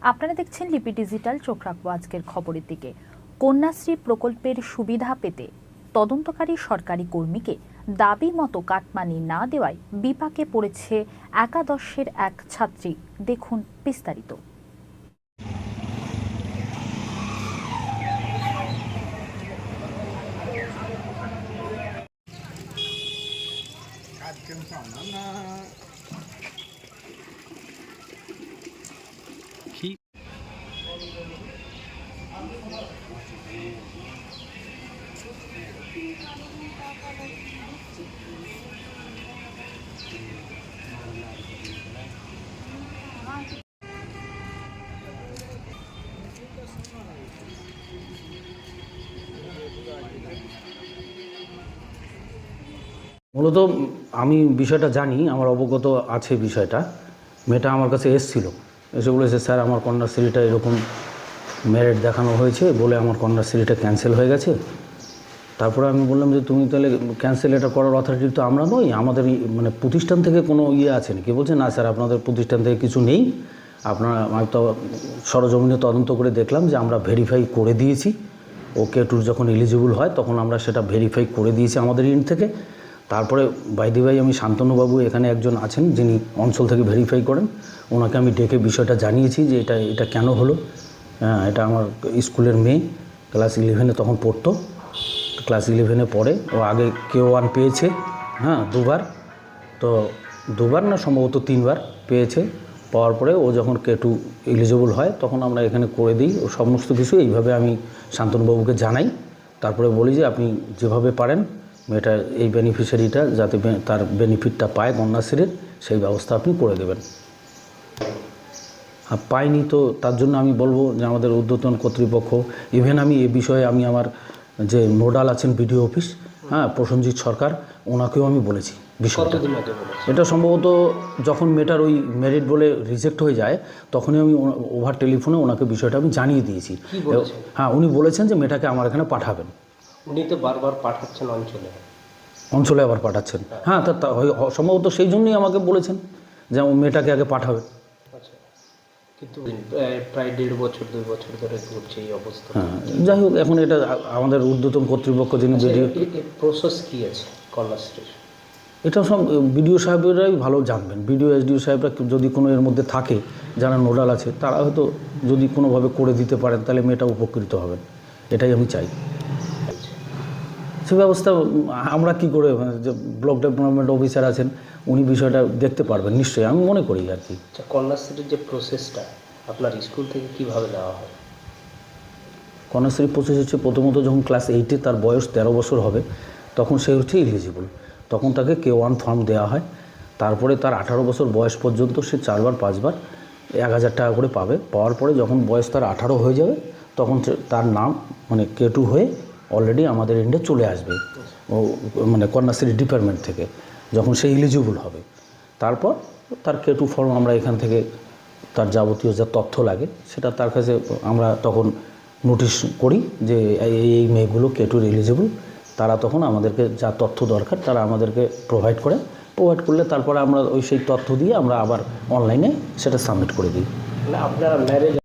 আপনারা দেখছেন লিপি ডিজিটাল। চোখ রাখবো আজকের খবরের দিকে। কন্যাশ্রী প্রকল্পের সুবিধা পেতে তদন্তকারী সরকারি কর্মীকে দাবি মতো কাটমানি না দেওয়ায় বিপাকে পড়েছে একাদশের এক ছাত্রী। দেখুন বিস্তারিত। মূলত আমি বিষয়টা জানি, আমার অবগত আছে বিষয়টা। মেয়েটা আমার কাছে এসেছিল, এসে বলেছে স্যার আমার কন্যাশ্রীটা এরকম মেরিট দেখানো হয়েছে বলে আমার কন্যাশ্রীটা ক্যান্সেল হয়ে গেছে। তারপরে আমি বললাম যে তুমি তাহলে ক্যান্সেল এটা করার অথরিটি তো আমরা নই, আমাদের মানে প্রতিষ্ঠান থেকে কোনো আছে নাকি? বলছে না স্যার আপনাদের প্রতিষ্ঠান থেকে কিছু নেই, আপনারা আমি তো সরজমিনে তদন্ত করে দেখলাম যে আমরা ভেরিফাই করে দিয়েছি। ওকে টুর যখন এলিজিবল হয় তখন আমরা সেটা ভেরিফাই করে দিয়েছি আমাদের ইন্ড থেকে। তারপরে বাইদি ভাই আমি শান্তনুবাবু এখানে একজন আছেন যিনি অঞ্চল থেকে ভেরিফাই করেন, ওনাকে আমি ডেকে বিষয়টা জানিয়েছি যে এটা কেন হলো। এটা আমার স্কুলের মেয়ে ক্লাস 11-এ তখন পড়তো। ক্লাস 11-এ পড়ে, ও আগে K1 পেয়েছে, দুবার, তো দুবার না সম্ভবত 3বার পেয়েছে। পাওয়ার পরে ও যখন K2 এলিজিবল হয় তখন আমরা এখানে করে দিই। ও সমস্ত কিছু এইভাবে আমি শান্তনুবাবুকে জানাই। তারপরে বলি যে আপনি যেভাবে পারেন মেয়েটার এই বেনিফিশিয়ারিটা যাতে তার বেনিফিটটা পায় কন্যাশ্রীর, সেই ব্যবস্থা আপনি করে দেবেন। আর পাইনি তো তার জন্য আমি বলবো যে আমাদের ঊর্ধ্বতন কর্তৃপক্ষ, ইভেন আমি এ বিষয়ে আমি আমার যে নোডাল আছেন বিডিও অফিস, প্রসেনজিৎ সরকার, ওনাকেও আমি বলেছি বিষয়টা। এটা সম্ভবত যখন মেয়েটার ওই মেরিট বলে রিজেক্ট হয়ে যায় তখনই আমি ওভার টেলিফোনে ওনাকে বিষয়টা আমি জানিয়ে দিয়েছি। উনি বলেছেন যে মেয়েটাকে আমার এখানে পাঠাবেন। উনি তো বারবার পাঠাচ্ছেন অঞ্চলে আবার পাঠাচ্ছেন। তা সম্ভবত সেই জন্যই আমাকে বলেছেন যে মেয়েটাকে আগে পাঠাবে। আচ্ছা, কিন্তু প্রায় 1.5 বছর 2 বছর ধরে ঘুরছে এই অবস্থা। যাই হোক, এখন এটা আমাদের ঊর্ধ্বতন কর্তৃপক্ষ যিনি ভিডিও প্রসেস কী আছে কন্যাশ্রীর, এটা সব বিডিও সাহেবরাই ভালো জানবেন। বিডিও এসডিও সাহেবরা যদি কোনো এর মধ্যে থাকে, যারা নোডাল আছে, তারা হয়তো যদি কোনোভাবে করে দিতে পারেন তাহলে মেয়েটা উপকৃত হবেন, এটাই আমি চাই। সে ব্যবস্থা আমরা কি করে, যে ব্লক ডেভেলপমেন্ট অফিসার আছেন উনি বিষয়টা দেখতে পারবেন নিশ্চয়ই, আমি মনে করি আর কি। আচ্ছা, কন্যাশ্রীর যে প্রসেসটা আপনার স্কুল থেকে কীভাবে দেওয়া হয়? কন্যাশ্রী প্রসেস হচ্ছে প্রথমত যখন ক্লাস 8-এ তার বয়স 13 বছর হবে তখন সে হচ্ছে এলিজিবল, তখন তাকে K1 ফর্ম দেওয়া হয়। তারপরে তার 18 বছর বয়স পর্যন্ত সে 4বার 5বার 1000 টাকা করে পাবে। পাওয়ার পরে যখন বয়স তার 18 হয়ে যাবে তখন তার নাম মানে K2 হয়ে অলরেডি আমাদের এন্ডে চলে আসবে, ও মানে কন্যাশ্রী ডিপার্টমেন্ট থেকে যখন সে এলিজিবল হবে। তারপর তার K2 ফর্ম আমরা এখান থেকে তার যাবতীয় যা তথ্য লাগে সেটা তার কাছে আমরা তখন নোটিশ করি যে এই মেয়েগুলো K2 এলিজিবল। তারা তখন আমাদেরকে যা তথ্য দরকার তারা আমাদেরকে প্রোভাইড করলে তারপরে আমরা সেই তথ্য দিয়ে আমরা আবার অনলাইনে সেটা সাবমিট করে দিই। আপনারা ম্যারেজ